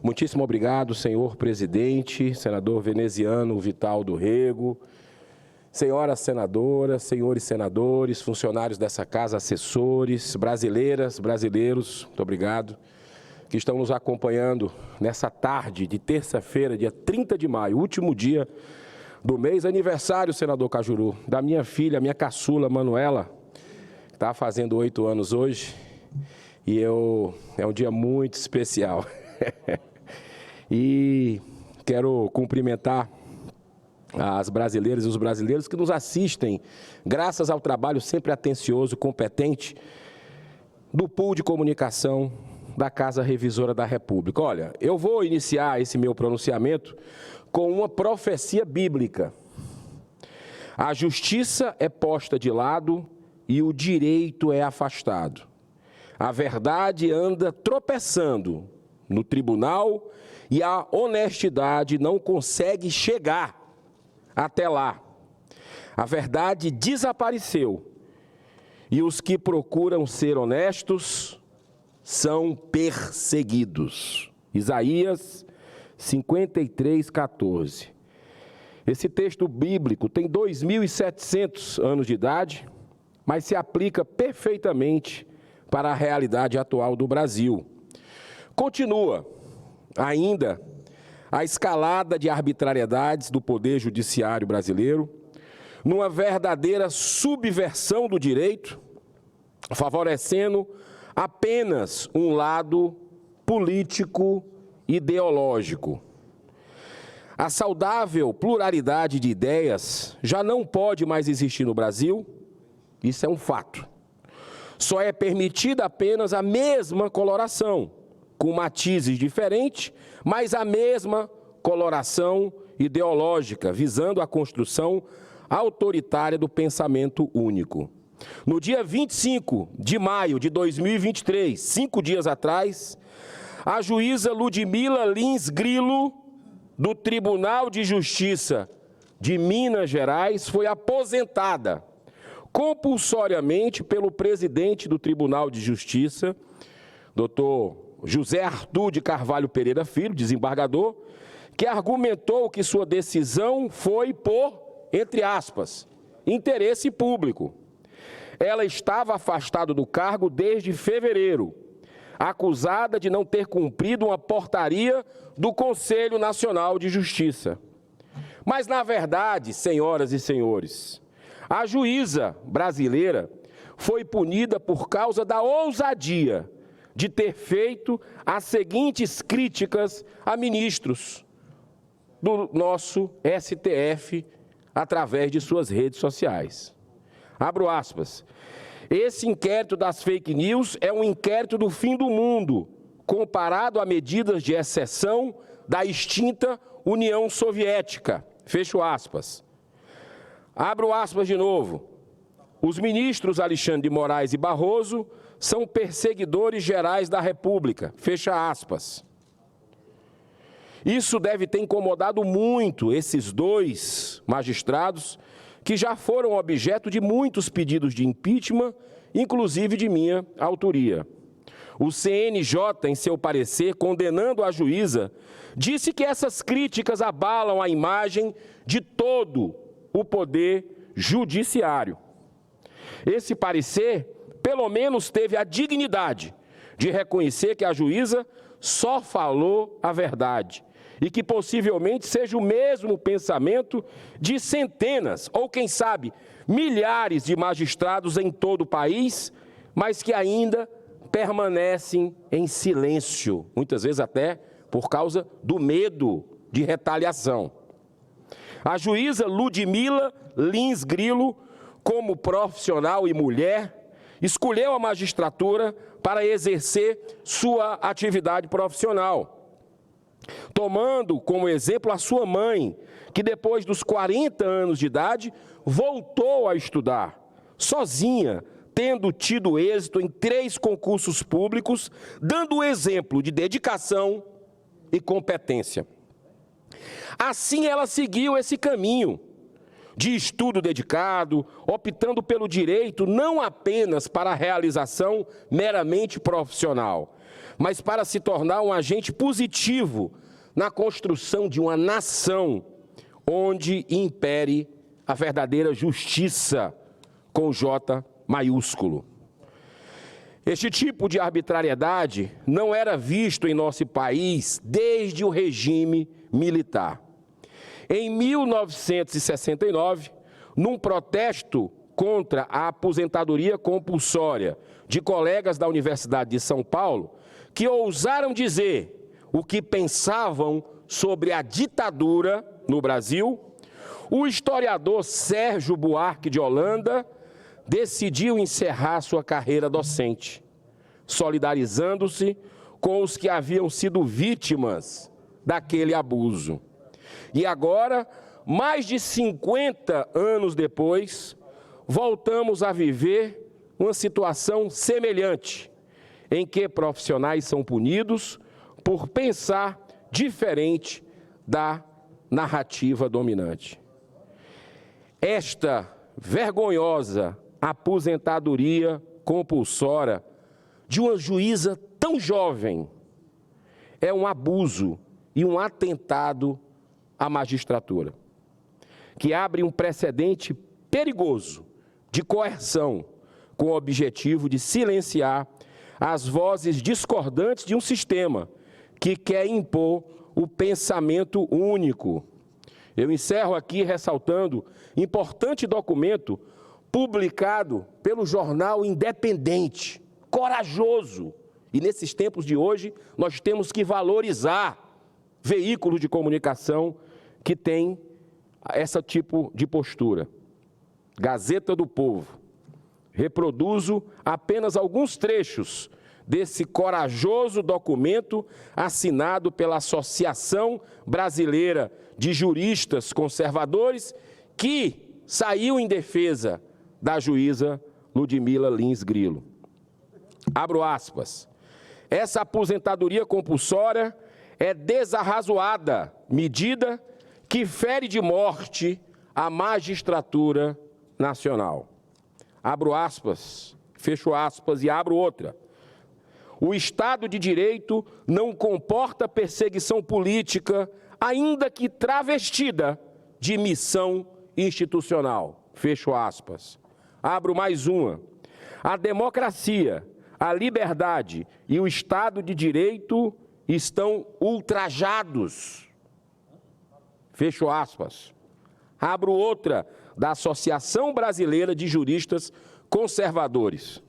Muitíssimo obrigado, senhor presidente, senador veneziano Vital do Rego, senhoras senadoras, senhores senadores, funcionários dessa casa, assessores, brasileiras, brasileiros, muito obrigado, que estão nos acompanhando nessa tarde de terça-feira, dia 30 de maio, último dia do mês, aniversário, senador Cajuru, da minha filha, minha caçula, Manuela, que está fazendo 8 anos hoje, e é um dia muito especial. E quero cumprimentar as brasileiras e os brasileiros que nos assistem, graças ao trabalho sempre atencioso, competente, do pool de comunicação da Casa Revisora da República. Olha, eu vou iniciar esse meu pronunciamento com uma profecia bíblica. A justiça é posta de lado e o direito é afastado. A verdade anda tropeçando no tribunal e a honestidade não consegue chegar até lá. A verdade desapareceu e os que procuram ser honestos são perseguidos. Isaías 53:14. Esse texto bíblico tem 2.700 anos de idade, mas se aplica perfeitamente para a realidade atual do Brasil. Continua ainda a escalada de arbitrariedades do Poder Judiciário brasileiro, numa verdadeira subversão do direito, favorecendo apenas um lado político ideológico. A saudável pluralidade de ideias já não pode mais existir no Brasil, isso é um fato. Só é permitida apenas a mesma coloração, com matizes diferentes, mas a mesma coloração ideológica, visando a construção autoritária do pensamento único. No dia 25 de maio de 2023, 5 dias atrás, a juíza Ludmila Lins Grilo, do Tribunal de Justiça de Minas Gerais, foi aposentada compulsoriamente pelo presidente do Tribunal de Justiça, doutor José Arthur de Carvalho Pereira Filho, desembargador, que argumentou que sua decisão foi por, entre aspas, interesse público. Ela estava afastada do cargo desde fevereiro, acusada de não ter cumprido uma portaria do Conselho Nacional de Justiça. Mas, na verdade, senhoras e senhores, a juíza brasileira foi punida por causa da ousadia de ter feito as seguintes críticas a ministros do nosso STF através de suas redes sociais. Abro aspas. Esse inquérito das fake news é um inquérito do fim do mundo, comparado a medidas de exceção da extinta União Soviética. Fecho aspas. Abro aspas de novo. Os ministros Alexandre de Moraes e Barroso são perseguidores gerais da República. Fecha aspas. Isso deve ter incomodado muito esses dois magistrados que já foram objeto de muitos pedidos de impeachment, inclusive de minha autoria. O CNJ, em seu parecer, condenando a juíza, disse que essas críticas abalam a imagem de todo o poder judiciário. Esse parecer, pelo menos, teve a dignidade de reconhecer que a juíza só falou a verdade e que possivelmente seja o mesmo pensamento de centenas, ou quem sabe, milhares de magistrados em todo o país, mas que ainda permanecem em silêncio, muitas vezes até por causa do medo de retaliação. A juíza Ludmila Lins Grilo, como profissional e mulher, escolheu a magistratura para exercer sua atividade profissional, tomando como exemplo a sua mãe, que depois dos 40 anos de idade, voltou a estudar, sozinha, tendo tido êxito em 3 concursos públicos, dando exemplo de dedicação e competência. Assim ela seguiu esse caminho de estudo dedicado, optando pelo direito não apenas para a realização meramente profissional, mas para se tornar um agente positivo na construção de uma nação onde impere a verdadeira justiça, com J maiúsculo. Este tipo de arbitrariedade não era visto em nosso país desde o regime militar. Em 1969, num protesto contra a aposentadoria compulsória de colegas da Universidade de São Paulo, que ousaram dizer o que pensavam sobre a ditadura no Brasil, o historiador Sérgio Buarque de Holanda decidiu encerrar sua carreira docente, solidarizando-se com os que haviam sido vítimas daquele abuso. E agora, mais de 50 anos depois, voltamos a viver uma situação semelhante, em que profissionais são punidos por pensar diferente da narrativa dominante. Esta vergonhosa aposentadoria compulsória de uma juíza tão jovem é um abuso e um atentado à magistratura, que abre um precedente perigoso de coerção com o objetivo de silenciar as vozes discordantes de um sistema que quer impor o pensamento único. Eu encerro aqui ressaltando importante documento publicado pelo jornal Independente, corajoso. E nesses tempos de hoje, nós temos que valorizar veículos de comunicação que têm esse tipo de postura. Gazeta do Povo. Reproduzo apenas alguns trechos desse corajoso documento assinado pela Associação Brasileira de Juristas Conservadores, que saiu em defesa da juíza Ludmila Lins Grilo. Abro aspas. Essa aposentadoria compulsória é desarrazoada medida que fere de morte a magistratura nacional. Abro aspas, fecho aspas e abro outra. O Estado de Direito não comporta perseguição política, ainda que travestida de missão institucional. Fecho aspas. Abro mais uma. A democracia, a liberdade e o Estado de Direito estão ultrajados. Fecho aspas. Abro outra, da Associação Brasileira de Juristas Conservadores.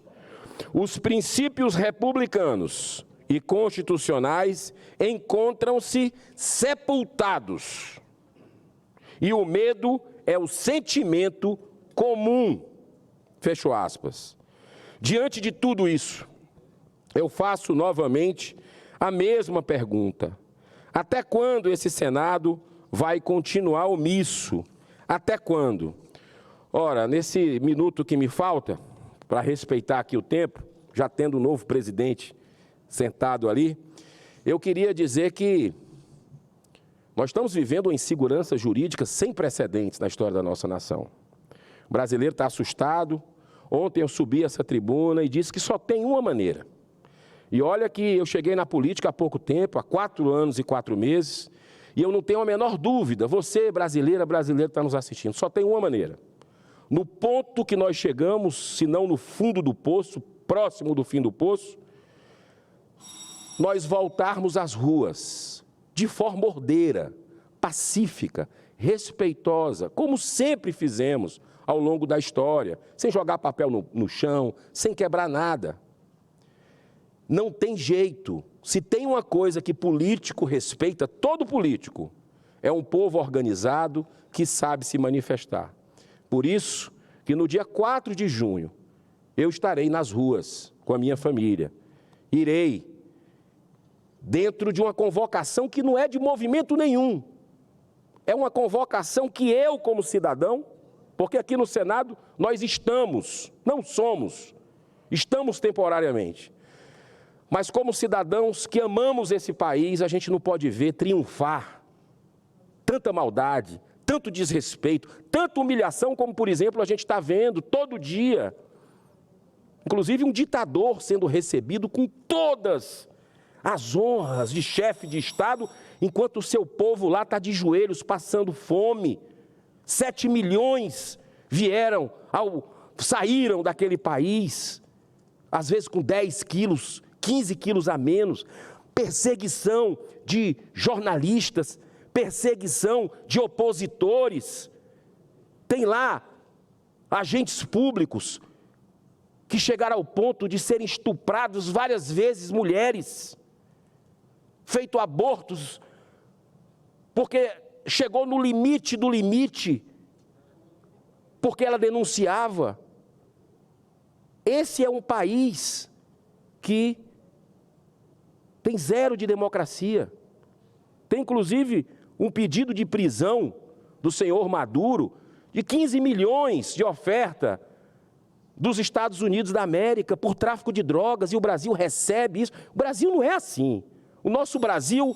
Os princípios republicanos e constitucionais encontram-se sepultados. E o medo é o sentimento comum. Fecho aspas. Diante de tudo isso, eu faço novamente a mesma pergunta. Até quando esse Senado vai continuar omisso? Até quando? Ora, nesse minuto que me falta, para respeitar aqui o tempo, já tendo um novo presidente sentado ali, eu queria dizer que nós estamos vivendo uma insegurança jurídica sem precedentes na história da nossa nação. O brasileiro está assustado. Ontem eu subi essa tribuna e disse que só tem uma maneira. E olha que eu cheguei na política há pouco tempo, há 4 anos e 4 meses, e eu não tenho a menor dúvida, você, brasileiro está nos assistindo, só tem uma maneira. No ponto que nós chegamos, se não no fundo do poço, próximo do fim do poço, nós voltarmos às ruas, de forma ordeira, pacífica, respeitosa, como sempre fizemos ao longo da história, sem jogar papel no chão, sem quebrar nada. Não tem jeito. Se tem uma coisa que político respeita, todo político, é um povo organizado que sabe se manifestar. Por isso que no dia 4 de junho, eu estarei nas ruas com a minha família. Irei dentro de uma convocação que não é de movimento nenhum. É uma convocação que eu, como cidadão, porque aqui no Senado nós estamos, não somos, estamos temporariamente. Mas como cidadãos que amamos esse país, a gente não pode ver triunfar tanta maldade, tanto desrespeito, tanta humilhação, como, por exemplo, a gente está vendo todo dia. Inclusive um ditador sendo recebido com todas as honras de chefe de Estado, enquanto o seu povo lá está de joelhos, passando fome. 7 milhões saíram daquele país, às vezes com 10 quilos, 15 quilos a menos. Perseguição de jornalistas, perseguição de opositores. Tem lá agentes públicos que chegaram ao ponto de serem estuprados várias vezes, mulheres, feito abortos, porque chegou no limite do limite, porque ela denunciava. Esse é um país que tem zero de democracia. Tem, inclusive, um pedido de prisão do senhor Maduro de 15 milhões de oferta dos Estados Unidos da América por tráfico de drogas, e o Brasil recebe isso. O Brasil não é assim. O nosso Brasil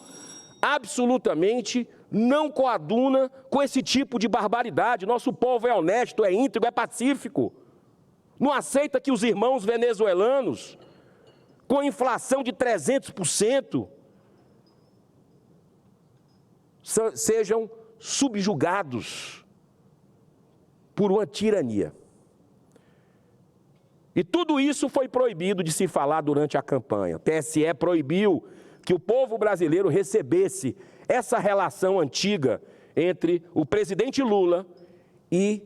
absolutamente não coaduna com esse tipo de barbaridade. Nosso povo é honesto, é íntegro, é pacífico. Não aceita que os irmãos venezuelanos, com inflação de 300%, sejam subjugados por uma tirania. E tudo isso foi proibido de se falar durante a campanha. O TSE proibiu que o povo brasileiro recebesse essa relação antiga entre o presidente Lula e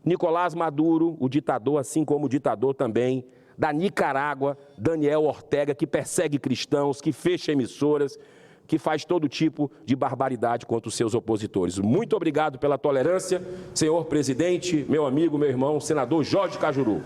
Nicolás Maduro, o ditador, assim como o ditador também da Nicarágua, Daniel Ortega, que persegue cristãos, que fecha emissoras, que faz todo tipo de barbaridade contra os seus opositores. Muito obrigado pela tolerância, senhor presidente, meu amigo, meu irmão, senador Jorge Cajuru.